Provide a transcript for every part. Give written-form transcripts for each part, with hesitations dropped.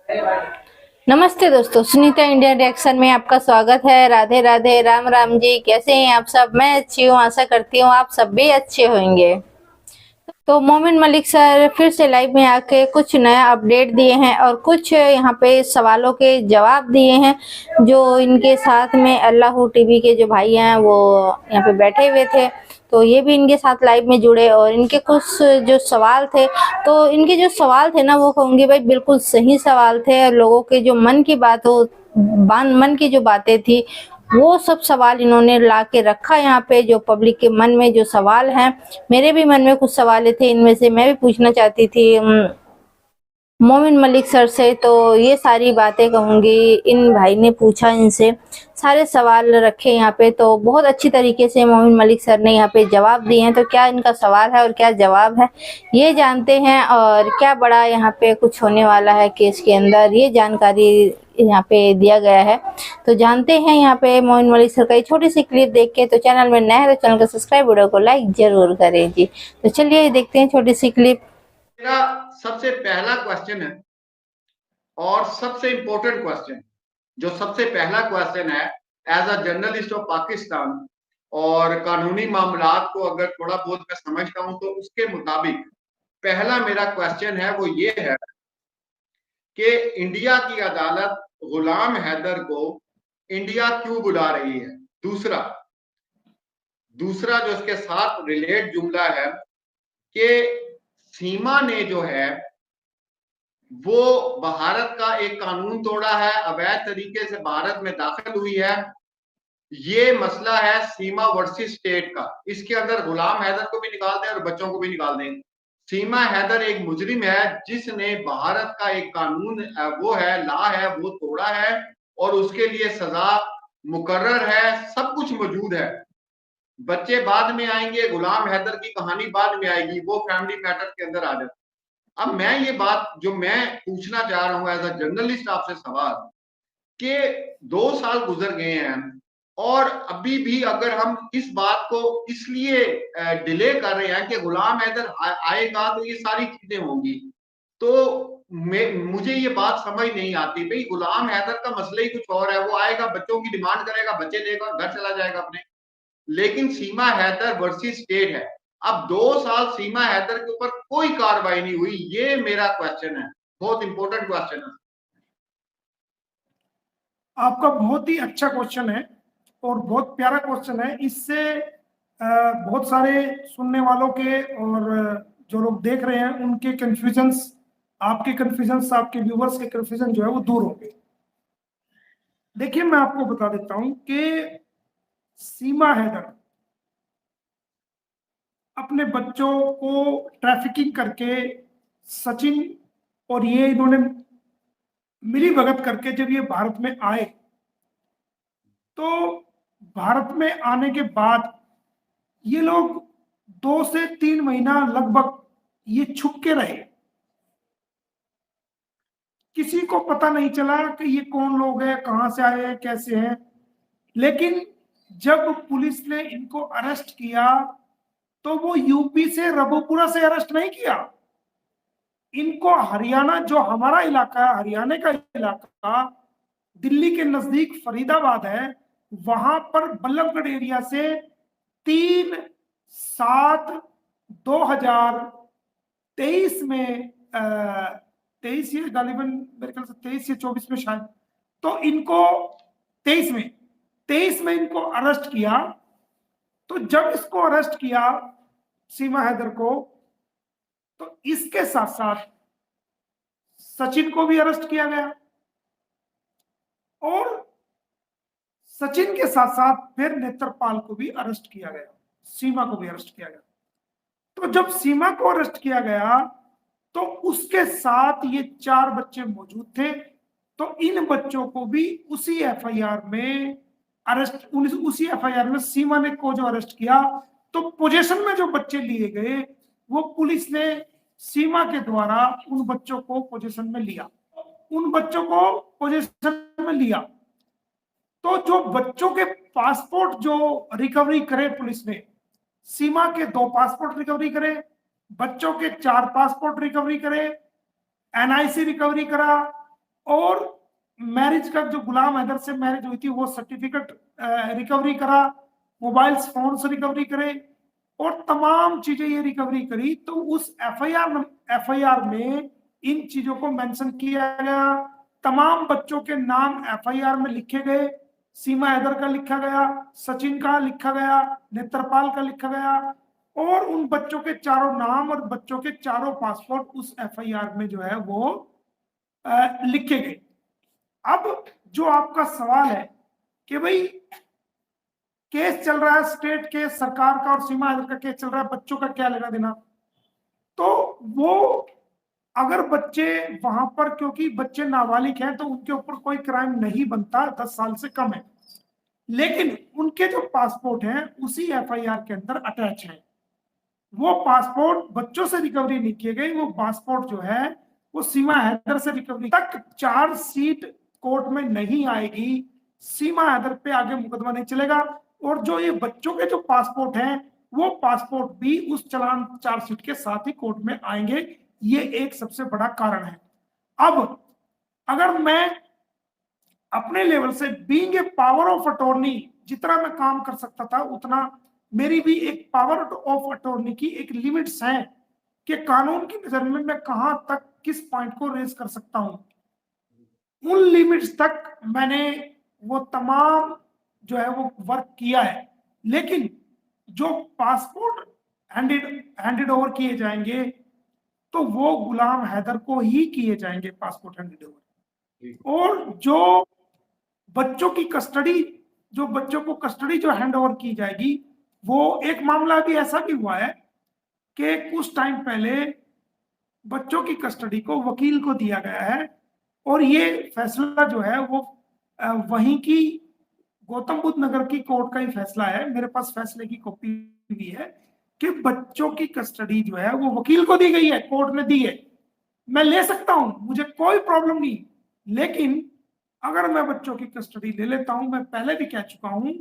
नमस्ते दोस्तों, Sunita India reaction में आपका स्वागत है। राधे राधे, राम राम जी। कैसे हैं आप सब? मैं अच्छी हूँ, आशा करती हूँ आप सब भी अच्छे होंगे। तो मोमिन मलिक सर फिर से लाइव में आके कुछ नया अपडेट दिए हैं और कुछ यहाँ पे सवालों के जवाब दिए हैं। जो इनके साथ में अल्लाह टीवी के जो भाई हैं वो यहाँ पे बैठे हुए थे, तो ये भी इनके साथ लाइव में जुड़े और इनके कुछ जो सवाल थे, तो इनके जो सवाल थे ना वो कहूँगी भाई बिल्कुल सही सवाल थे। और लोगों के जो मन की बात हो, मन की जो बातें थी वो सब सवाल इन्होंने ला के रखा यहाँ पे। जो पब्लिक के मन में जो सवाल हैं, मेरे भी मन में कुछ सवाल थे, इनमें से मैं भी पूछना चाहती थी मोमिन मलिक सर से। तो ये सारी बातें कहूँगी इन भाई ने पूछा, इनसे सारे सवाल रखे यहाँ पे, तो बहुत अच्छी तरीके से मोमिन मलिक सर ने यहाँ पे जवाब दिए हैं। तो क्या इनका सवाल है और क्या जवाब है ये जानते हैं, और क्या बड़ा यहाँ पे कुछ होने वाला है केस के अंदर, ये जानकारी यहाँ पे दिया गया है। तो जानते हैं यहाँ पे मोमिन मलिक सर का ये छोटी सी क्लिप देख के। तो चैनल में नए हैं तो चैनल को सब्सक्राइब, वीडियो को लाइक जरूर करें जी। तो चलिए देखते हैं छोटी सी क्लिप। मेरा सबसे पहला क्वेश्चन है और सबसे इंपॉर्टेंट क्वेश्चन, जो सबसे पहला क्वेश्चन है as a journalist of Pakistan और कानूनी मामलात को अगर थोड़ा बहुत मैं समझता हूं तो उसके मुताबिक पहला मेरा क्वेश्चन है वो ये है कि इंडिया की अदालत गुलाम हैदर को इंडिया क्यों बुला रही है। दूसरा जो इसके साथ रिलेट जुमला है कि सीमा ने जो है वो भारत का एक कानून तोड़ा है, अवैध तरीके से भारत में दाखिल हुई है। ये मसला है सीमा वर्सेस स्टेट का। इसके अंदर गुलाम हैदर को भी निकाल दें और बच्चों को भी निकाल दें। सीमा हैदर एक मुजरिम है जिसने भारत का एक कानून वो है लॉ है वो तोड़ा है और उसके लिए सजा मुकर्रर है, सब कुछ मौजूद है। बच्चे बाद में आएंगे, गुलाम हैदर की कहानी बाद में आएगी, वो फैमिली मैटर के अंदर आ जाती है। अब मैं ये बात जो मैं पूछना चाह रहा हूं एज अ जर्नलिस्ट आपसे सवाल कि 2 साल गुजर गए हैं और अभी भी अगर हम इस बात को इसलिए डिले कर रहे हैं कि गुलाम हैदर आएगा तो ये सारी चीजें होंगी, तो मुझे ये बात समझ नहीं आती। भाई गुलाम हैदर का मसला ही कुछ और है, वो आएगा बच्चों की डिमांड करेगा, बच्चे देगा और घर चला जाएगा अपने। लेकिन सीमा हैदर वर्सेस स्टेट है। अब 2 साल सीमा हैदर के ऊपर कोई कार्रवाई नहीं हुई, ये मेरा क्वेश्चन है, बहुत इंपॉर्टेंट क्वेश्चन है। आपका बहुत ही अच्छा क्वेश्चन है और बहुत प्यारा क्वेश्चन है। इससे बहुत सारे सुनने वालों के और जो लोग देख रहे हैं उनके कंफ्यूजन्स, आपके कंफ्यूजन्स, आपके व्यूवर्स के कंफ्यूजन जो है वो दूर होंगे। देखिए, मैं आपको बता देता हूं कि सीमा हैदर अपने बच्चों को ट्रैफिकिंग करके, सचिन और ये इन्होंने मिली भगत करके जब ये भारत में आए, तो भारत में आने के बाद ये लोग 2 से 3 महीना लगभग ये छुप के रहे। किसी को पता नहीं चला कि ये कौन लोग हैं, कहां से आए हैं, कैसे हैं। लेकिन जब पुलिस ने इनको अरेस्ट किया तो वो यूपी से रबोपुरा से अरेस्ट नहीं किया। इनको हरियाणा, जो हमारा इलाका है, हरियाणा का इलाका दिल्ली के नजदीक फरीदाबाद है, वहां पर बल्लभगढ़ एरिया से 3/7/2023 में 23 या गालिबन मेरे ख्याल से 23 या 24 में शायद, तो इनको 23 में इनको अरेस्ट किया। तो जब इसको अरेस्ट किया सीमा हैदर को, तो इसके साथ साथ सचिन को भी अरेस्ट किया गया और सचिन के साथ साथ फिर नेत्रपाल को भी अरेस्ट किया गया, सीमा को भी अरेस्ट किया गया। तो जब सीमा को अरेस्ट किया गया तो उसके साथ ये 4 बच्चे मौजूद थे। तो इन बच्चों को भी उसी एफआईआर में उसी एफआईआर में सीमा ने को जो अरेस्ट किया, तो पोजीशन में जो बच्चे लिए गए वो पुलिस ने सीमा के द्वारा उन बच्चों को पोजीशन में लिया, तो जो बच्चों के पासपोर्ट जो रिकवरी करे पुलिस ने, सीमा के 2 पासपोर्ट रिकवरी करे, बच्चों के 4 पासपोर्ट रिकवरी करे, एनआईसी रिकवरी करा, और मैरिज का जो गुलाम हैदर से मैरिज हुई थी वो सर्टिफिकेट रिकवरी करा, मोबाइल फोन से रिकवरी करे और तमाम चीजें ये रिकवरी करी। तो उस एफआईआर में इन चीजों को मेंशन किया गया, तमाम बच्चों के नाम एफआईआर में लिखे गए, सीमा हैदर का लिखा गया, सचिन का लिखा गया, नेत्रपाल का लिखा गया और उन बच्चों के चारों नाम और बच्चों के चारों पासपोर्ट उस एफआईआर में जो है वो लिखे गए। अब जो आपका सवाल है कि भाई केस चल रहा है, स्टेट केस सरकार का और सीमा हैदर का केस चल रहा है, बच्चों का क्या लेना देना, तो वो अगर बच्चे वहां पर, क्योंकि बच्चे नाबालिग हैं तो उनके ऊपर कोई क्राइम नहीं बनता, 10 साल से कम है, लेकिन उनके जो पासपोर्ट हैं उसी एफआईआर के अंदर अटैच है। वो पासपोर्ट बच्चों से रिकवरी नहीं किए गए, वो पासपोर्ट जो है वो सीमा हैदर से रिकवरी तक चार्जशीट कोर्ट में नहीं आएगी, सीमा हैदर पे आगे मुकदमा नहीं चलेगा। और जो ये बच्चों के जो पासपोर्ट हैं वो पासपोर्ट भी उस चालान चार्जशीट के साथ ही कोर्ट में आएंगे। ये एक सबसे बड़ा कारण है। अब अगर मैं अपने लेवल से being a power of attorney जितना मैं काम कर सकता था उतना, मेरी भी एक पावर ऑफ अटॉर्नी की एक लिमिट्स है कि कानून की नजर में मैं कहां तक किस पॉइंट को रेज कर सकता हूं। उन लिमिट्स तक मैंने वो तमाम जो है वो वर्क किया है, लेकिन जो पासपोर्ट हैंडेड ओवर किए जाएंगे तो वो गुलाम हैदर को ही किए जाएंगे पासपोर्ट हैंडेड ओवर। और जो बच्चों की कस्टडी, जो बच्चों को कस्टडी जो हैंड ओवर की जाएगी, वो एक मामला भी ऐसा भी हुआ है कि कुछ टाइम पहले बच्चों की कस्टडी को वकील को दिया गया है और ये फैसला जो है वो वहीं की गौतम बुद्ध नगर की कोर्ट का ही फैसला है, मेरे पास फैसले की कॉपी भी है कि बच्चों की कस्टडी जो है वो वकील को दी गई है, कोर्ट ने दी है। मैं ले सकता हूं, मुझे कोई प्रॉब्लम नहीं, लेकिन अगर मैं बच्चों की कस्टडी ले लेता हूं, मैं पहले भी कह चुका हूं,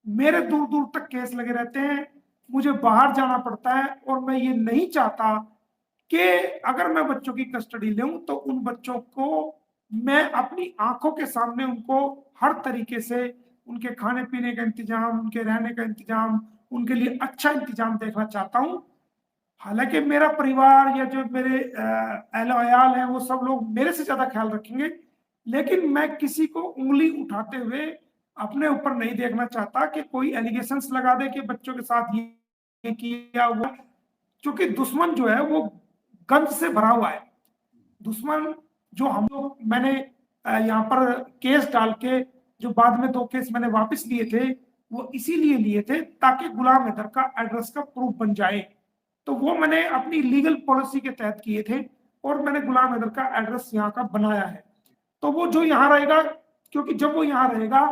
मेरे दूर दूर तक केस लगे रहते हैं, मुझे बाहर जाना पड़ता है और मैं ये नहीं चाहता कि अगर मैं बच्चों की कस्टडी लूं तो उन बच्चों को मैं अपनी आंखों के सामने उनको हर तरीके से उनके खाने पीने का इंतजाम, उनके रहने का इंतजाम, उनके लिए अच्छा इंतजाम देखना चाहता हूं। हालांकि मेरा परिवार या जो मेरे अहल वयाल हैं वो सब लोग मेरे से ज्यादा ख्याल रखेंगे, लेकिन मैं किसी को उंगली उठाते हुए अपने ऊपर नहीं देखना चाहता कि कोई एलिगेशंस लगा दे कि बच्चों के साथ ये किया हुआ, क्योंकि दुश्मन जो है वो गंद से भरा हुआ है। दुश्मन जो हम लोग, मैंने यहाँ पर केस डाल के जो बाद में 2 केस मैंने वापस लिए थे वो इसीलिए लिए थे ताकि गुलाम हैदर का एड्रेस का प्रूफ बन जाए। तो वो मैंने अपनी लीगल पॉलिसी के तहत किए थे और मैंने गुलाम हैदर का एड्रेस यहाँ का बनाया है। तो वो जो यहाँ रहेगा, क्योंकि जब वो यहाँ रहेगा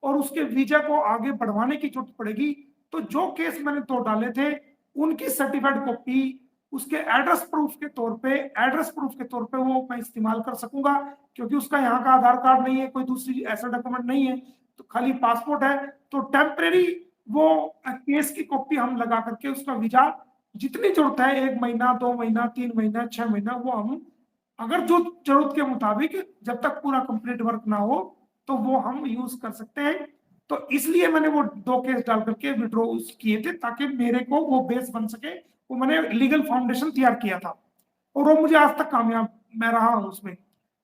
और उसके वीजा को आगे बढ़वाने की जरूरत पड़ेगी, तो जो केस मैंने 2 डाले थे उनकी सर्टिफाइड कॉपी उसके एड्रेस प्रूफ के तौर पे वो मैं इस्तेमाल कर सकूंगा, क्योंकि उसका यहाँ का आधार कार्ड नहीं है, कोई दूसरी ऐसा डॉक्यूमेंट नहीं है, तो खाली पासपोर्ट है। तो टेम्परेरी वो केस की कॉपी हम लगा करके उसका वीजा जितनी जरूरत है, 1 महीना 2 महीना 3 महीना 6 महीना, वो हम अगर जो जरूरत के मुताबिक जब तक पूरा कंप्लीट वर्क ना हो तो वो हम यूज कर सकते हैं। तो इसलिए मैंने वो 2 केस डाल करके विड्रॉ किए थे ताकि मेरे को वो बेस बन सके। वो मैंने लीगल फाउंडेशन तैयार किया था और वो मुझे आज तक कामयाब मैं रहा हूं उसमें।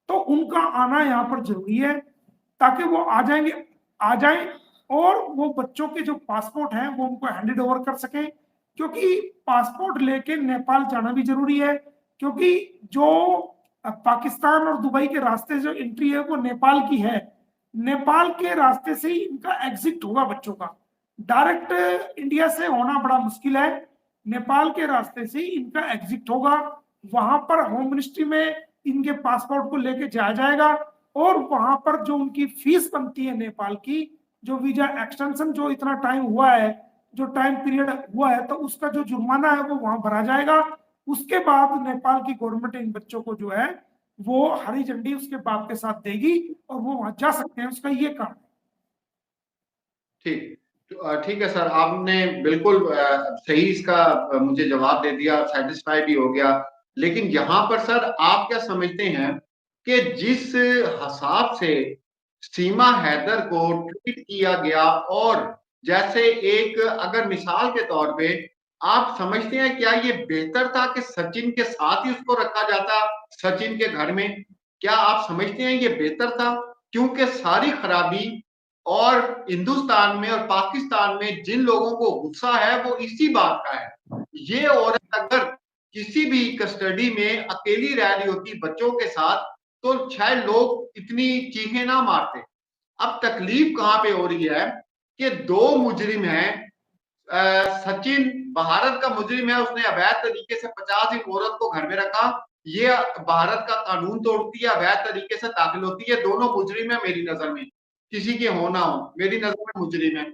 तो उनका आना यहाँ पर जरूरी है ताकि वो आ जाएं और वो बच्चों के जो पासपोर्ट हैं वो उनको हैंडेड ओवर कर सके, क्योंकि पासपोर्ट लेके नेपाल जाना भी जरूरी है, क्योंकि जो पाकिस्तान और दुबई के रास्ते जो एंट्री है वो नेपाल की है, नेपाल के रास्ते से ही इनका एग्जिट होगा बच्चों का, डायरेक्ट इंडिया से होना बड़ा मुश्किल है, नेपाल के रास्ते से ही इनका एग्जिट होगा। वहां पर होम मिनिस्ट्री में इनके पासपोर्ट को लेके जाया जाएगा और वहां पर जो उनकी फीस बनती है नेपाल की, जो वीजा एक्सटेंशन जो इतना टाइम हुआ है, जो टाइम पीरियड हुआ है, तो उसका जो जुर्माना है वो वहां भरा जाएगा। उसके बाद नेपाल की गवर्नमेंट इन बच्चों को जो है वो हरी झंडी उसके बाप के साथ देगी और वो वहां जा सकते हैं, उसका ये काम। ठीक है सर, आपने बिल्कुल सही इसका मुझे जवाब दे दिया, सेटिस्फाई भी हो गया। लेकिन यहाँ पर सर आप क्या समझते हैं कि जिस हिसाब से सीमा हैदर को ट्रीट किया गया, और जैसे एक अगर मिसाल के तौर पे आप समझते हैं क्या ये बेहतर था कि सचिन के साथ ही उसको रखा जाता, सचिन के घर में? क्या आप समझते हैं ये बेहतर था? क्योंकि सारी खराबी और हिंदुस्तान में और पाकिस्तान में जिन लोगों को गुस्सा है वो इसी बात का है। ये औरत अगर किसी भी कस्टडी में अकेली रह रही होती बच्चों के साथ तो शायद लोग इतनी चीखें ना मारते। अब तकलीफ कहां पे हो रही है कि दो मुजरिम हैं, सचिन भारत का मुजरिम है, उसने अवैध तरीके से 50 दिन औरत को घर में रखा, ये भारत का कानून तोड़ती है, अवैध तरीके से दाखिल होती है, दोनों मुजरिम है मेरी नजर में, किसी के हो ना हो मेरी नजर में मुजरिम है।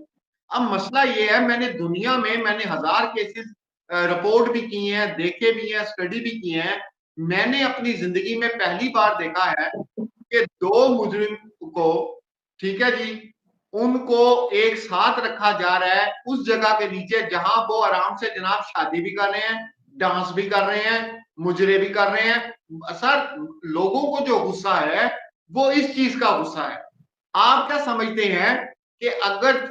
अब मसला ये है, मैंने दुनिया में मैंने 1000 केसेस रिपोर्ट भी किए हैं, देखे भी हैं, स्टडी भी किए हैं। मैंने अपनी जिंदगी में पहली बार देखा है कि दो मुजरिम को, ठीक है जी, उनको एक साथ रखा जा रहा है उस जगह के नीचे जहां वो आराम से जनाब शादी भी कर रहे हैं, डांस भी कर रहे हैं, मुजरे भी कर रहे हैं। सर, लोगों को जो गुस्सा है वो इस चीज का गुस्सा है। आप क्या समझते हैं कि अगर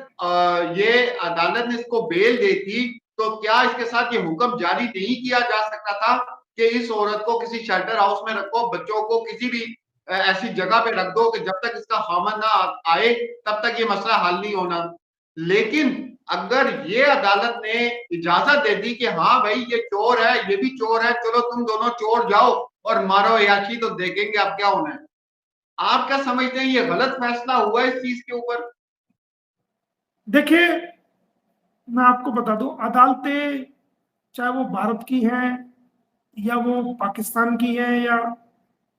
ये अदालत ने इसको बेल देती तो क्या इसके साथ ये हुक्म जारी नहीं किया जा सकता था कि इस औरत को किसी शेल्टर हाउस में रखो, बच्चों को किसी भी ऐसी जगह पे रख दो कि जब तक इसका खामन ना आए तब तक ये मसला हल नहीं होना। लेकिन अगर ये अदालत ने इजाजत दे दी कि हाँ भाई ये चोर है, ये भी चोर है, चलो तुम दोनों चोर जाओ और मारो याशी, तो देखेंगे अब क्या होना है। आप क्या समझते हैं ये गलत फैसला हुआ इस चीज के ऊपर? देखिए, मैं आपको बता दूं, अदालतें चाहे वो भारत की हैं या वो पाकिस्तान की है या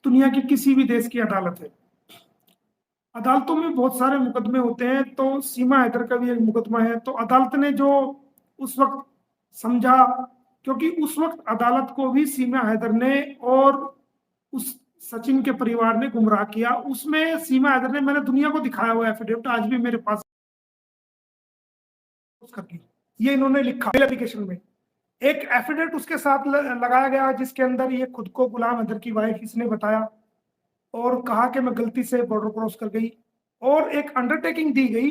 दुनिया की किसी भी देश की अदालत है, अदालतों में बहुत सारे मुकदमे होते हैं। तो सीमा हैदर का भी एक मुकदमा है। तो अदालत ने जो उस वक्त समझा, क्योंकि उस वक्त अदालत को भी सीमा हैदर ने और उस सचिन के परिवार ने गुमराह किया। उसमें सीमा हैदर ने, मैंने दुनिया को दिखाया हुआ एफिडेविट आज भी मेरे पास, ये इन्होंने लिखा एप्लीकेशन में। एक एफिडेविट उसके साथ लगाया गया जिसके अंदर ये खुद को गुलाम हैदर की वाइफ इसने बताया और कहा कि मैं गलती से बॉर्डर क्रॉस कर गई, और एक अंडरटेकिंग दी गई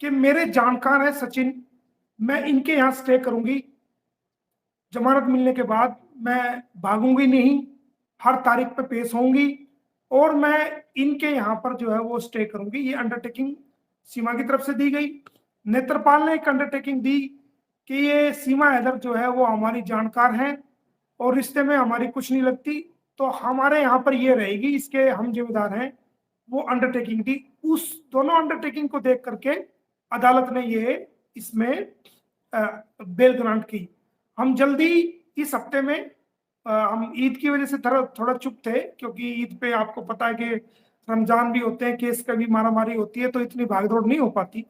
कि मेरे जानकार है सचिन, मैं इनके यहाँ स्टे करूंगी, जमानत मिलने के बाद मैं भागूंगी नहीं, हर तारीख पे पेश होंगी और मैं इनके यहाँ पर जो है वो स्टे करूंगी। ये अंडरटेकिंग सीमा की तरफ से दी गई। नेत्रपाल ने एक अंडरटेकिंग दी कि ये सीमा हैदर जो है वो हमारी जानकार हैं और रिश्ते में हमारी कुछ नहीं लगती, तो हमारे यहाँ पर ये रहेगी, इसके हम जिम्मेदार हैं। वो अंडरटेकिंग दी। उस दोनों अंडरटेकिंग को देख करके अदालत ने ये इसमें बेल ग्रांट की। हम जल्दी इस हफ्ते में, हम ईद की वजह से थोड़ा चुप थे, क्योंकि ईद पे आपको पता है कि रमजान भी होते हैं, केस का भी मारामारी होती है, तो इतनी भागदौड़ नहीं हो पाती।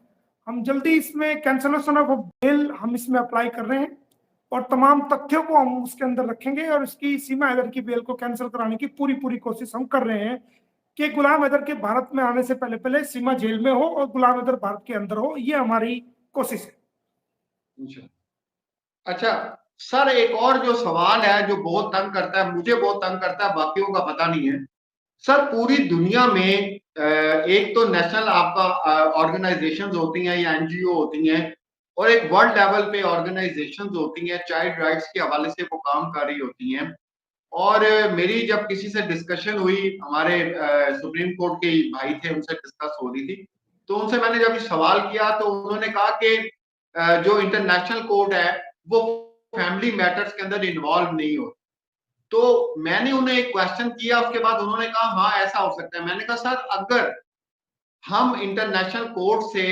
हम जल्दी इसमें कैंसलेशन ऑफ बेल हम इसमें अप्लाई कर रहे हैं और तमाम तथ्यों को हम उसके अंदर रखेंगे और इसकी सीमा हैदर की बेल को कैंसिल कराने की पूरी कोशिश हम कर रहे हैं कि गुलाम हैदर के भारत में आने से पहले पहले सीमा जेल में हो और गुलाम हैदर भारत के अंदर हो। ये हमारी कोशिश है। अच्छा सर, एक और जो सवाल है जो बहुत तंग करता है, मुझे बहुत तंग करता है, बाकियों का पता नहीं है सर। पूरी दुनिया में एक तो नेशनल आपका ऑर्गेनाइजेशंस होती हैं या एनजीओ होती हैं, और एक वर्ल्ड लेवल पे ऑर्गेनाइजेशंस होती हैं, चाइल्ड राइट्स के हवाले से वो काम कर रही होती हैं। और मेरी जब किसी से डिस्कशन हुई, हमारे सुप्रीम कोर्ट के भाई थे, उनसे डिस्कस हो रही थी, तो उनसे मैंने जब सवाल किया तो उन्होंने कहा कि जो इंटरनेशनल कोर्ट है वो फैमिली मैटर्स के अंदर इन्वॉल्व नहीं हो। तो मैंने उन्हें एक क्वेश्चन किया, उसके बाद उन्होंने कहा हाँ ऐसा हो सकता है। मैंने कहा सर, अगर हम इंटरनेशनल कोर्ट से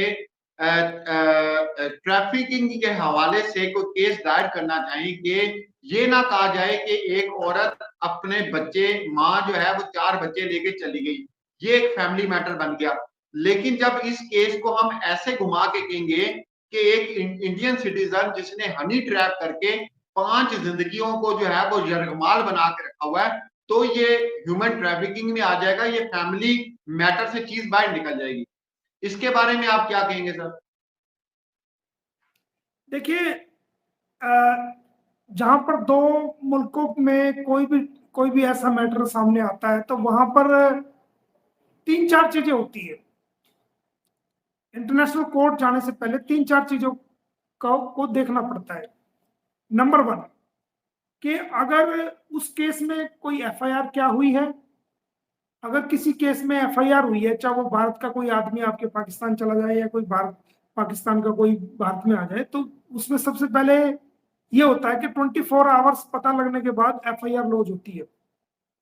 ट्रैफिकिंग के हवाले से कोई केस दायर करना चाहेंगे, ये ना कहा जाए कि एक औरत अपने बच्चे, माँ जो है वो 4 बच्चे लेके चली गई, ये एक फैमिली मैटर बन गया। लेकिन जब इस केस को हम ऐसे घुमा के कहेंगे कि एक इंडियन सिटीजन जिसने हनी ट्रैप करके 5 जिंदगियों को जो है वो यरगमाल बना के रखा हुआ है, तो ये ह्यूमन ट्रैफिकिंग में आ जाएगा, ये फैमिली मैटर से चीज बाहर निकल जाएगी। इसके बारे में आप क्या कहेंगे सर? देखिए, जहां पर दो मुल्कों में कोई भी ऐसा मैटर सामने आता है तो वहां पर 3-4 चीजें होती है। इंटरनेशनल कोर्ट जाने से पहले 3-4 चीजों को देखना पड़ता है। नंबर 1 कि अगर उस केस में कोई एफआईआर क्या हुई है। अगर किसी केस में एफआईआर हुई है, चाहे वो भारत का कोई आदमी आपके पाकिस्तान चला जाए या कोई भारत पाकिस्तान का कोई भारत में आ जाए, तो उसमें सबसे पहले ये होता है कि 24 आवर्स पता लगने के बाद एफआईआर लॉन्च होती है।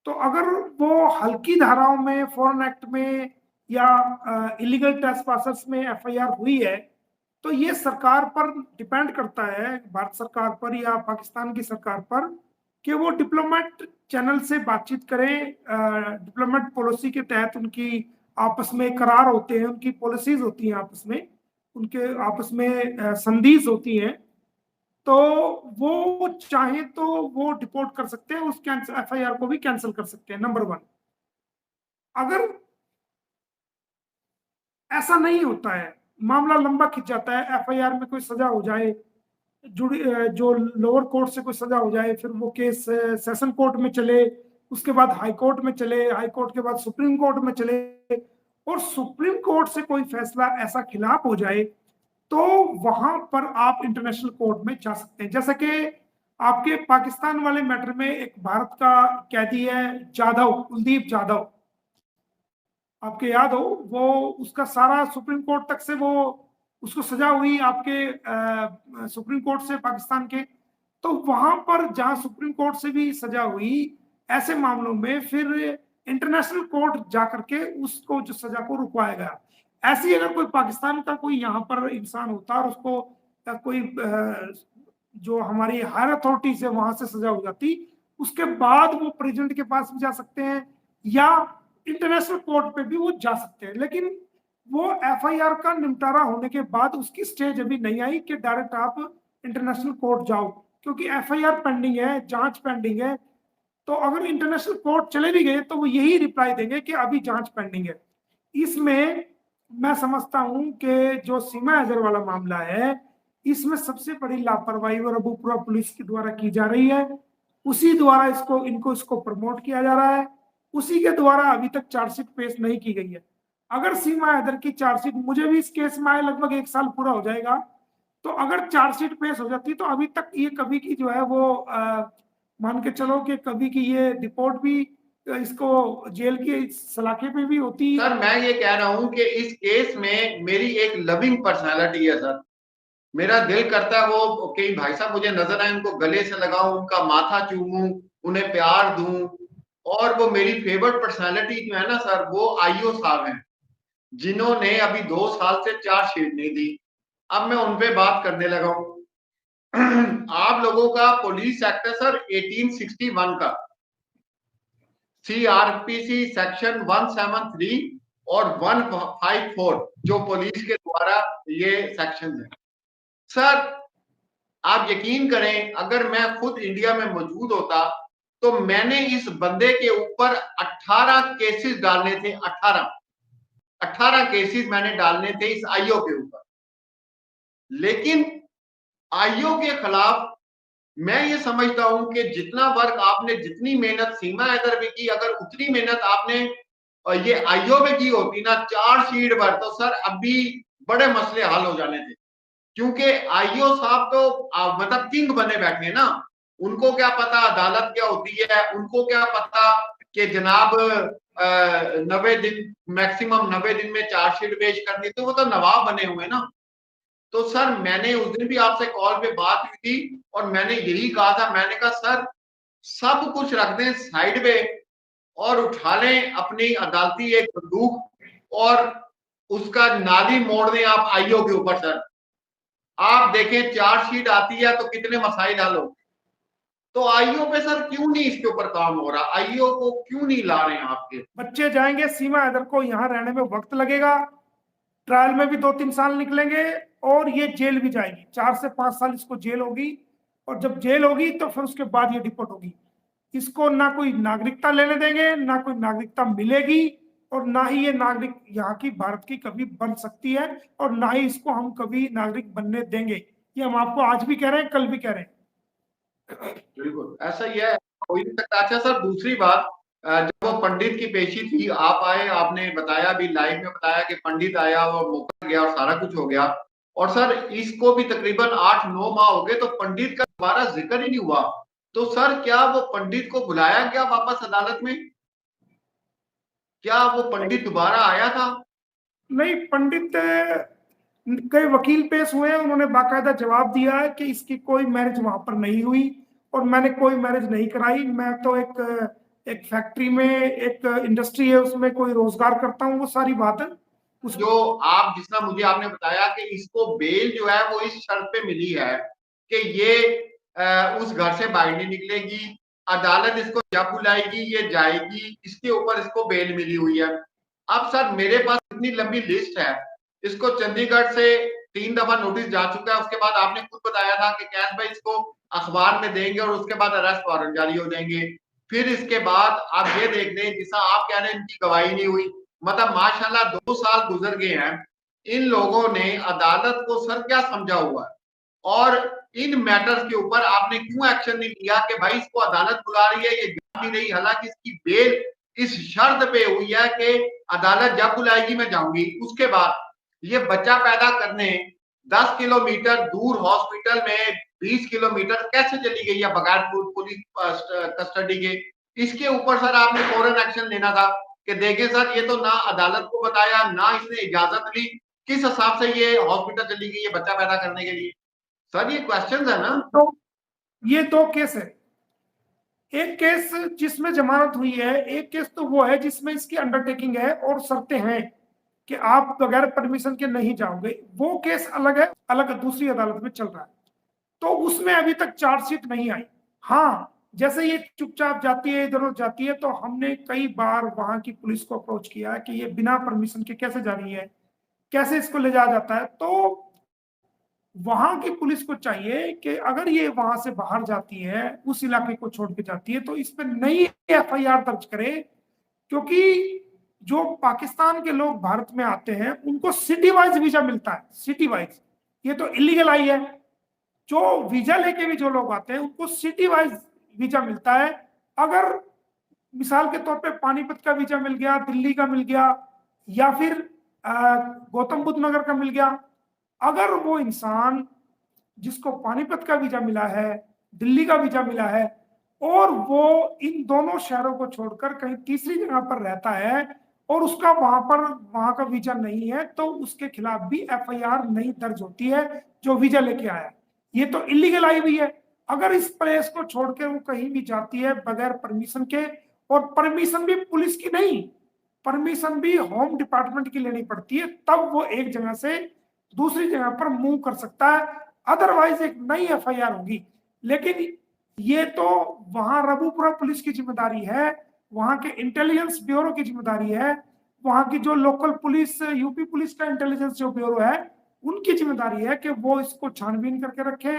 तो अगर वो हल्की धाराओं में, फॉरेन एक्ट में या इलीगल ट्रेसपासर्स में एफआईआर हुई है, तो ये सरकार पर डिपेंड करता है, भारत सरकार पर या पाकिस्तान की सरकार पर, कि वो डिप्लोमेट चैनल से बातचीत करें। डिप्लोमेट पॉलिसी के तहत उनकी आपस में करार होते हैं, उनकी पॉलिसीज होती हैं, आपस में उनके आपस में संधिज होती हैं। तो वो चाहे तो वो डिपोर्ट कर सकते हैं, उस एफआईआर को भी कैंसिल कर सकते हैं। नंबर 1, अगर ऐसा नहीं होता है, मामला लंबा खिंच जाता है, एफआईआर में कोई सजा हो जाए, जो लोअर कोर्ट से कोई सजा हो जाए, फिर वो केस सेशन कोर्ट में चले, उसके बाद हाई कोर्ट में चले, हाई कोर्ट के बाद सुप्रीम कोर्ट में चले, और सुप्रीम कोर्ट से कोई फैसला ऐसा खिलाफ हो जाए, तो वहां पर आप इंटरनेशनल कोर्ट में जा सकते हैं। जैसे कि आपके पाकिस्तान वाले मैटर में एक भारत का कैदी है जाधव, कुलदीप जाधव, आपके याद हो, वो उसका सारा सुप्रीम कोर्ट तक से वो उसको सजा हुई आपके सुप्रीम कोर्ट से पाकिस्तान के। तो वहां पर जहां सुप्रीम कोर्ट से भी सजा हुई, ऐसे मामलों में फिर इंटरनेशनल कोर्ट जाकर के उसको जो सजा को रुकवाया गया। ऐसी अगर कोई पाकिस्तान का कोई यहाँ पर इंसान होता और उसको कोई जो हमारी हायर अथॉरिटी से वहां से सजा हो जाती, उसके बाद वो प्रेसिडेंट के पास भी जा सकते हैं या इंटरनेशनल कोर्ट पे भी वो जा सकते हैं। लेकिन वो एफआईआर का निपटारा होने के बाद उसकी स्टेज अभी नहीं आई कि डायरेक्ट आप इंटरनेशनल कोर्ट जाओ, क्योंकि एफआईआर पेंडिंग है, जांच पेंडिंग है। तो अगर इंटरनेशनल कोर्ट चले भी गए तो वो यही रिप्लाई देंगे कि अभी जांच पेंडिंग है। इसमें मैं समझता हूं कि जो सीमा हैदर वाला मामला है, इसमें सबसे बड़ी लापरवाही और अबूपुरा पुलिस के द्वारा की जा रही है। उसी द्वारा इसको प्रमोट किया जा रहा है, उसी के द्वारा अभी तक चार्जशीट पेश नहीं की गई है। अगर सीमा हैदर की चार्जशीट, मुझे भी इस केस में आए लगभग 1 साल पूरा हो जाएगा, तो अगर चार्जशीट पेश हो जाती तो अभी तक ये कभी की जो है वो मान के चलो कि कभी की ये रिपोर्ट भी इसको जेल की सलाखे पे भी होती। सर मैं ये कह रहा हूं कि इस केस में मेरी एक लविंग पर्सनालिटी है सर। मेरा दिल करता है वो कई भाई साहब मुझे नजर आए, उनको गले से लगाऊं, उनका माथा चूमूं, उन्हें प्यार दूं। और वो मेरी फेवरेट पर्सनालिटी जो है ना सर, वो आईओ साहब हैं, जिन्होंने अभी 2 साल से चार्जशीट नहीं दी। अब मैं उन पे बात करने लगा हूं। आप लोगों का पुलिस एक्ट है सर 1861 का, सीआरपीसी सेक्शन 173 और 154 जो पुलिस के द्वारा ये सेक्शन है सर। आप यकीन करें, अगर मैं खुद इंडिया में मौजूद होता तो मैंने इस बंदे के ऊपर 18 केसेस डालने थे। 18 केसेस मैंने डालने थे इस आईओ के ऊपर। लेकिन आईओ के खिलाफ मैं ये समझता हूं कि जितना वर्क आपने, जितनी मेहनत सीमा हैदर पे की, अगर उतनी मेहनत आपने ये आईओ पे की होती ना चार्जशीट पर, तो सर अभी बड़े मसले हल हो जाने थे। क्योंकि आईओ साहब तो मतलब किंग बने बैठे ना, उनको क्या पता अदालत क्या होती है, उनको क्या पता कि जनाब 90 दिन, मैक्सिमम 90 दिन में चार्जशीट पेश करनी, तो वो तो नवाब बने हुए ना। तो सर मैंने उस दिन भी आपसे कॉल पे बात हुई थी और मैंने यही कहा था, मैंने कहा सर सब कुछ रख दें साइड पे और उठा लें अपनी अदालती एक बंदूक और उसका नाली मोड़ दें आप आईओ के ऊपर। सर आप देखें चार्जशीट आती है तो कितने मसाइल हल हो। तो आईओ पे सर क्यों नहीं इसके ऊपर काम हो रहा, आईओ को क्यों नहीं ला रहे हैं आपके बच्चे जाएंगे, सीमा हैदर को यहाँ रहने में वक्त लगेगा, ट्रायल में भी 2-3 साल निकलेंगे और ये जेल भी जाएगी, 4 से 5 साल इसको जेल होगी। और जब जेल होगी तो फिर उसके बाद ये डिपोर्ट होगी। इसको ना कोई नागरिकता लेने देंगे, ना कोई नागरिकता मिलेगी, और ना ही ये नागरिक यहाँ की, भारत की कभी बन सकती है, और ना ही इसको हम कभी नागरिक बनने देंगे। ये हम आपको आज भी कह रहे हैं, कल भी कह रहे हैं। बिल्कुल ऐसा ही है। हो ही नहीं सकता। अच्छा सर, दूसरी बात, जब वो पंडित की पेशी थी, आप आए, आपने बताया भी, लाइव में बताया कि पंडित आया और मुकर गया और सारा कुछ हो गया, और सर इसको भी तकरीबन 8-9 माह हो गए तो पंडित का दोबारा जिक्र ही नहीं हुआ। तो सर क्या वो पंडित को बुलाया गया वापस अदालत में? क्या वो पंडित दोबारा आया था? नहीं, पंडित कई वकील पेश हुए हैं, उन्होंने बाकायदा जवाब दिया है कि इसकी कोई मैरिज वहां पर नहीं हुई और मैंने कोई मैरिज नहीं कराई। मैं तो एक फैक्ट्री में, एक इंडस्ट्री है उसमें कोई रोजगार करता हूँ, वो सारी बात है उस जो आप जिसना मुझे आपने बताया कि इसको बेल जो है वो इस शर्त पे मिली है कि ये उस घर से बाहर नहीं निकलेगी, अदालत इसको जब बुलाएगी ये जाएगी, इसके ऊपर इसको बेल मिली हुई है। अब सर मेरे पास इतनी लंबी लिस्ट है, इसको चंडीगढ़ से 3 दफा नोटिस जा चुका है। उसके बाद आपने खुद बताया था कि कैश भाई इसको अखबार में देंगे और उसके बाद अरेस्ट वारंट जारी हो जाएंगे। फिर इसके बाद आप ये देख लें, जिसा आप कह रहे हैं इनकी गवाही नहीं हुई, मतलब माशाल्लाह 2 साल गुजर गए हैं, इन लोगों ने अदालत को सर क्या समझा हुआ है, और इन मैटर्स के ऊपर आपने क्यों एक्शन नहीं लिया कि भाई इसको अदालत बुला रही है, ये जा नहीं रही, हालांकि इसकी बेल इस शर्त पे हुई है कि अदालत जब बुलाएगी मैं जाऊंगी। उसके बाद ये बच्चा पैदा करने 10 किलोमीटर दूर हॉस्पिटल में 20 किलोमीटर कैसे चली गई है बगैर पुलिस कस्टडी के? इसके ऊपर सर आपने फौरन एक्शन लेना था कि देखिए सर ये तो ना अदालत को बताया, ना इसने इजाजत ली, किस हिसाब से ये हॉस्पिटल चली गई है बच्चा पैदा करने के लिए? सर ये क्वेश्चंस है ना। तो ये 2 केस है। एक केस जिसमें जमानत हुई है, एक केस तो वो है जिसमें इसकी अंडरटेकिंग है और शर्तें हैं कि आप बगैर परमिशन के नहीं जाओगे। वो केस अलग है, अलग दूसरी अदालत में चल रहा है, तो उसमें अभी तक चार्जशीट नहीं आई। हाँ, जैसे ये चुपचाप जाती है, इधर उधर जाती है, तो हमने कई बार वहां की पुलिस को अप्रोच किया कि ये बिना परमिशन के कैसे जा रही है, कैसे इसको ले जाया जाता है। तो वहां की पुलिस को चाहिए कि अगर ये वहां से बाहर जाती है, उस इलाके को छोड़ के जाती है, तो इस पर नई एफआईआर दर्ज करे, क्योंकि जो पाकिस्तान के लोग भारत में आते हैं उनको सिटी वाइज वीजा मिलता है, सिटी वाइज। ये तो इलीगल आई है। जो वीजा लेके भी जो लोग आते हैं उनको सिटी वाइज वीजा मिलता है। अगर मिसाल के तौर पे पानीपत का वीजा मिल गया, दिल्ली का मिल गया, या फिर गौतम बुद्ध नगर का मिल गया, अगर वो इंसान जिसको पानीपत का वीजा मिला है, दिल्ली का वीजा मिला है, और वो इन दोनों शहरों को छोड़कर कहीं तीसरी जगह पर रहता है और उसका वहां का वीजा नहीं है, तो उसके खिलाफ भी एफआईआर नहीं दर्ज होती है जो वीजा लेके आया। ये तो इलीगल आई हुई है। अगर इस प्लेस को छोड़ के वो कहीं भी जाती है बगैर परमिशन के, और परमिशन भी पुलिस की नहीं, परमिशन भी होम डिपार्टमेंट की लेनी पड़ती है, तब वो एक जगह से दूसरी जगह पर मूव कर सकता है। अदरवाइज एक नई एफआईआर होगी। लेकिन ये तो वहां रबूपुरा पुलिस की जिम्मेदारी है, वहां के इंटेलिजेंस ब्यूरो की जिम्मेदारी है, वहां की जो लोकल पुलिस, यूपी पुलिस का इंटेलिजेंस जो ब्यूरो है, उनकी जिम्मेदारी है कि वो इसको छानबीन करके रखे।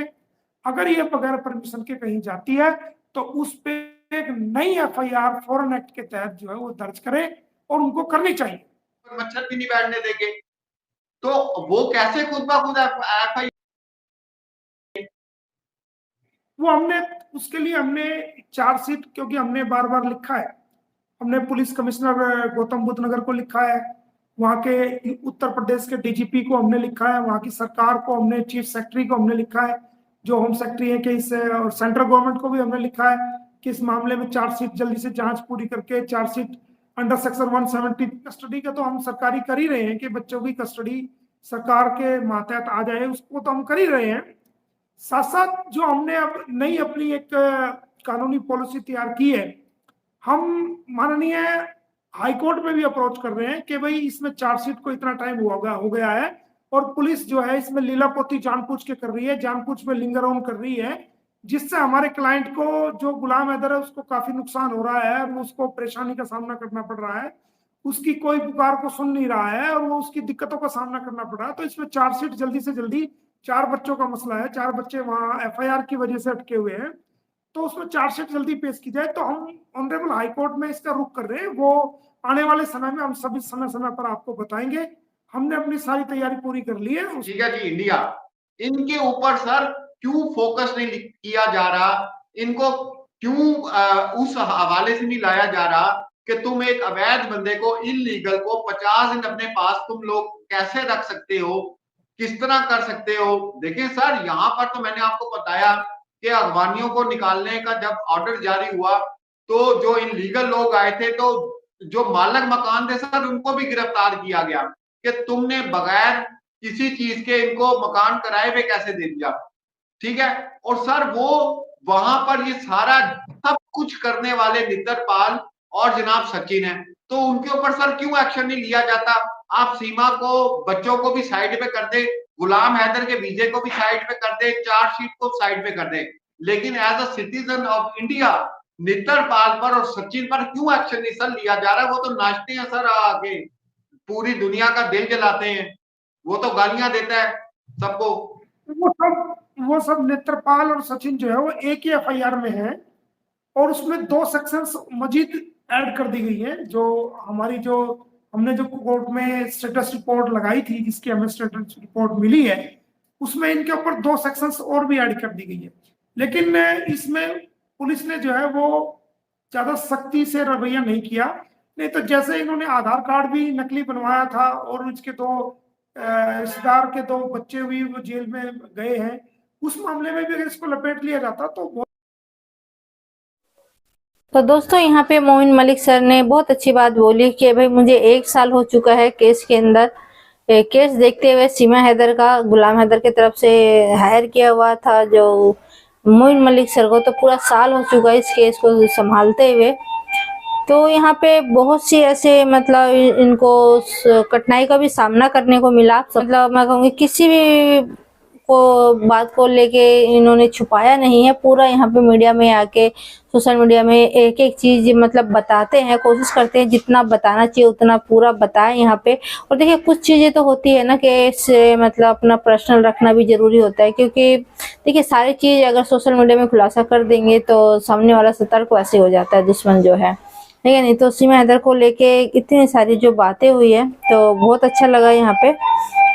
अगर ये बगैर परमिशन के कहीं जाती है तो उस पे एक नई एफआईआर फॉरेन एक्ट के तहत जो है वो दर्ज करे, और उनको करनी चाहिए। मच्छर भी नहीं बैठने देंगे, तो वो कैसे खुद ब खुद एफआईआर? वो हमने उसके लिए हमने चार्जशीट, क्योंकि हमने बार बार लिखा है, हमने पुलिस कमिश्नर गौतम बुद्ध नगर को लिखा है, वहां के उत्तर प्रदेश के डीजीपी को हमने लिखा है, वहां की सरकार को हमने, चीफ सेक्रेटरी को हमने लिखा है, जो होम सेक्रेटरी है कि इस, और सेंट्रल गवर्नमेंट को भी हमने लिखा है कि इस मामले में चार्जशीट जल्दी से जांच पूरी करके, चार्जशीट अंडर सेक्शन 170 कस्टडी का तो हम सरकारी कर ही रहे हैं कि बच्चों की कस्टडी सरकार के मातहत आ जाए, उसको तो हम कर ही रहे हैं। साथ साथ जो हमने अब नई अपनी एक कानूनी पॉलिसी तैयार की है, हम माननीय हाईकोर्ट में भी अप्रोच कर रहे हैं कि भाई इसमें चार्जशीट को इतना टाइम हो गया है और पुलिस जो है इसमें लीलापोती जानबूझ के कर रही है, जानबूझ में लिंगर ऑन कर रही है, जिससे हमारे क्लाइंट को, जो गुलाम हैदर है, उसको काफी नुकसान हो रहा है, वो उसको परेशानी का सामना करना पड़ रहा है, उसकी कोई पुकार को सुन नहीं रहा है और वो उसकी दिक्कतों का सामना करना पड़ रहा है। तो इसमें चार्जशीट जल्दी से जल्दी, 4 बच्चों का मसला है, 4 बच्चे वहां एफआईआर की वजह से अटके हुए हैं, तो उसमें चार्जशीट जल्दी पेश की जाए। तो हम ऑनरेबल हाईकोर्ट में इसका रुख कर रहे हैं, वो आने वाले समय में हम सभी समय पर आपको बताएंगे। हमने अपनी सारी तैयारी पूरी कर ली है। ठीक है जी। इंडिया, इनके ऊपर सर क्यों फोकस नहीं किया जा रहा, इनको क्यों उस हवाले से नहीं लाया जा रहा कि तुम एक अवैध बंदे को, इलीगल को 50 दिन अपने पास तुम लोग कैसे रख सकते हो, किस तरह कर सकते हो। देखिए सर, यहाँ पर तो मैंने आपको बताया कि अगवानियों को निकालने का जब ऑर्डर जारी हुआ तो जो इलीगल लोग आए थे, तो जो मालक मकान थे सर, उनको भी गिरफ्तार किया गया कि तुमने बगैर किसी चीज के इनको मकान किराए पे कैसे दे दिया। ठीक है। और सर वो वहां पर ये सारा सब कुछ करने वाले निद्रपाल और जनाब सचिन है, तो उनके ऊपर सर क्यों एक्शन नहीं लिया जाता। आप सीमा को, बच्चों को भी साइड पे कर दे, गुलाम हैदर के वीजे को भी साइड पे कर दे, चार्जशीट को साइड पे कर दे, लेकिन as a citizen of India निद्रपाल पर और सचिन पर क्यों एक्शन नहीं सर लिया जा रहा। वो तो नाचते हैं सर आगे, पूरी दुनिया का दिल जलाते हैं, वो तो गालियां देता है सबको। वो सब नेत्रपाल और सचिन जो है वो एक ही एफआईआर में है, और उसमें 2 सेक्शंस मजीद ऐड कर दी गई है। जो हमारी जो हमने जो कोर्ट में स्टेटस रिपोर्ट लगाई थी, जिसकी हमें स्टेटस रिपोर्ट मिली है, उसमें इनके ऊपर 2 सेक्शंस और भी ऐड कर दी गई है। लेकिन इसमें पुलिस ने जो है वो ज्यादा सख्ती से रवैया नहीं किया। नहीं तो जैसे इन्होंने आधार कार्ड भी नकली बनवाया था और उसके 2 रिश्तेदार के 2 बच्चे भी वो जेल में गए हैं, उस मामले में भी अगर इसको लपेट लिया जाता तो बहुत। तो दोस्तों यहाँ पे मोमिन मलिक सर ने बहुत अच्छी बात बोली कि भाई मुझे 1 साल हो चुका है केस के अंदर। केस देखते हुए सीमा हैदर का, गुलाम हैदर की तरफ से हायर किया हुआ था जो मोमिन मलिक सर को, तो पूरा साल हो चुका है इस केस को संभालते हुए। तो यहाँ पे बहुत सी ऐसे मतलब इनको कठिनाई का भी सामना करने को मिला। मतलब मैं कहूँगी किसी भी को बात को लेके इन्होंने छुपाया नहीं है, पूरा यहाँ पे मीडिया में आके, सोशल मीडिया में एक एक चीज मतलब बताते हैं, कोशिश करते हैं जितना बताना चाहिए उतना पूरा बताएं यहाँ पे। और देखिए कुछ चीजें तो होती है ना कि इससे मतलब अपना पर्सनल रखना भी जरूरी होता है, क्योंकि देखिए सारी चीज अगर सोशल मीडिया में खुलासा कर देंगे तो सामने वाला सतर्क वैसे हो जाता है, दुश्मन जो है, ठीक है। नहीं तो सीमा हैदर को लेके इतनी सारी जो बातें हुई है तो बहुत अच्छा लगा यहाँ पे।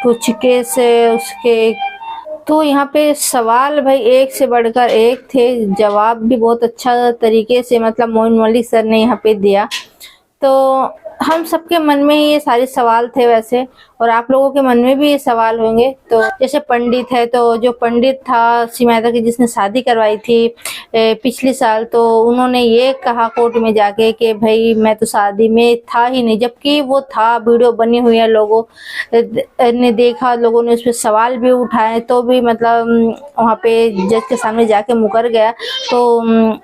कुछ केस उसके, तो यहाँ पे सवाल भाई एक से बढ़कर एक थे, जवाब भी बहुत अच्छा तरीके से मतलब मोमिन मलिक सर ने यहाँ पे दिया। तो हम सबके मन में ये सारे सवाल थे वैसे, और आप लोगों के मन में भी ये सवाल होंगे। तो जैसे पंडित है, तो जो पंडित था सीमा हैदर की जिसने शादी करवाई थी पिछले साल, तो उन्होंने ये कहा कोर्ट में जाके कि भाई मैं तो शादी में था ही नहीं, जबकि वो था, वीडियो बनी हुई है, लोगों ने देखा, लोगों ने उस पर सवाल भी उठाए, तो भी मतलब वहाँ पे जज के सामने जाके मुकर गया। तो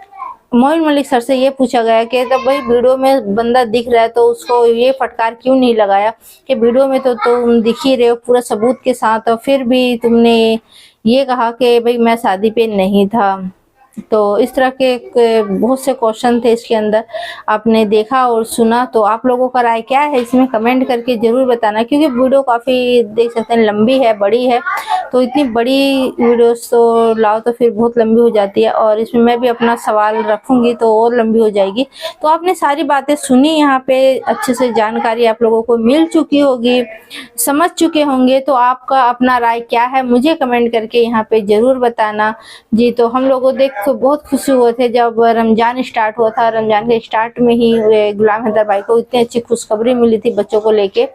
मोमिन मलिक सर से ये पूछा गया कि तब भाई वीडियो में बंदा दिख रहा है तो उसको ये फटकार क्यों नहीं लगाया कि वीडियो में तो तुम दिख ही रहे हो पूरा सबूत के साथ, और फिर भी तुमने ये कहा कि भाई मैं शादी पे नहीं था। तो इस तरह के बहुत से क्वेश्चन थे इसके अंदर, आपने देखा और सुना। तो आप लोगों का राय क्या है इसमें कमेंट करके जरूर बताना, क्योंकि वीडियो काफी देख सकते हैं लंबी है, बड़ी है। तो इतनी बड़ी वीडियोस तो लाओ तो फिर बहुत लंबी हो जाती है, और इसमें मैं भी अपना सवाल रखूंगी तो और लंबी हो जाएगी। तो आपने सारी बातें सुनी, यहाँ पे अच्छे से जानकारी आप लोगों को मिल चुकी होगी, समझ चुके होंगे। तो आपका अपना राय क्या है मुझे कमेंट करके यहाँ पे जरूर बताना जी। तो हम लोगों देख बहुत खुशी हुए थे जब रमजान स्टार्ट हुआ था, रमजान के स्टार्ट में ही गुलाम हैदर भाई को इतनी अच्छी खुशखबरी मिली थी बच्चों को लेके,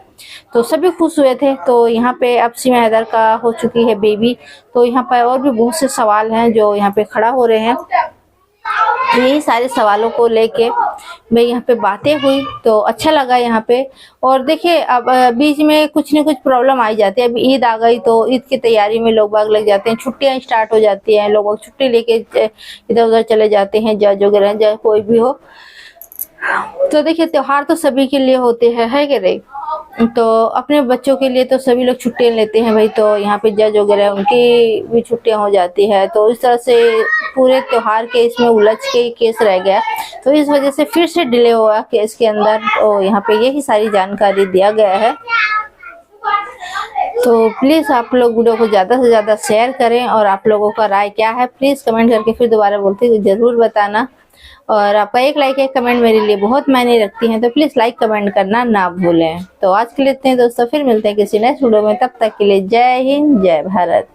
तो सभी खुश हुए थे। तो यहाँ पे अब सीमा हैदर का हो चुकी है बेबी, तो यहाँ पर और भी बहुत से सवाल हैं जो यहाँ पे खड़ा हो रहे हैं। यही सारे सवालों को लेके मैं यहाँ पे बातें हुई तो अच्छा लगा यहाँ पे। और देखिए अब बीच में कुछ न कुछ प्रॉब्लम आई जाती है। अभी ईद आ गई तो ईद की तैयारी में लोग बाग लग जाते हैं, छुट्टियां स्टार्ट हो जाती हैं, लोग छुट्टी लेके इधर उधर चले जाते हैं, जज वगैरह या कोई भी हो। तो देखिए त्योहार तो सभी के लिए होते हैं, है कि नहीं। तो अपने बच्चों के लिए तो सभी लोग छुट्टियां लेते हैं भाई, तो यहाँ पे जज वगैरह उनकी भी छुट्टियां हो जाती है। तो इस तरह से पूरे त्योहार के इसमें उलझ के केस रह गया, तो इस वजह से फिर से डिले हुआ केस के अंदर। तो यहाँ पे यही सारी जानकारी दिया गया है। तो प्लीज आप लोग वीडियो को ज्यादा से ज्यादा शेयर करें, और आप लोगों का राय क्या है प्लीज कमेंट करके फिर दोबारा बोलते हुए जरूर बताना। और आपका एक लाइक एक कमेंट मेरे लिए बहुत मायने रखती हैं, तो प्लीज लाइक कमेंट करना ना भूलें। तो आज के लिए इतने दोस्तों, फिर मिलते हैं किसी नेक्स्ट वीडियो में, तब तक के लिए जय हिंद जय भारत।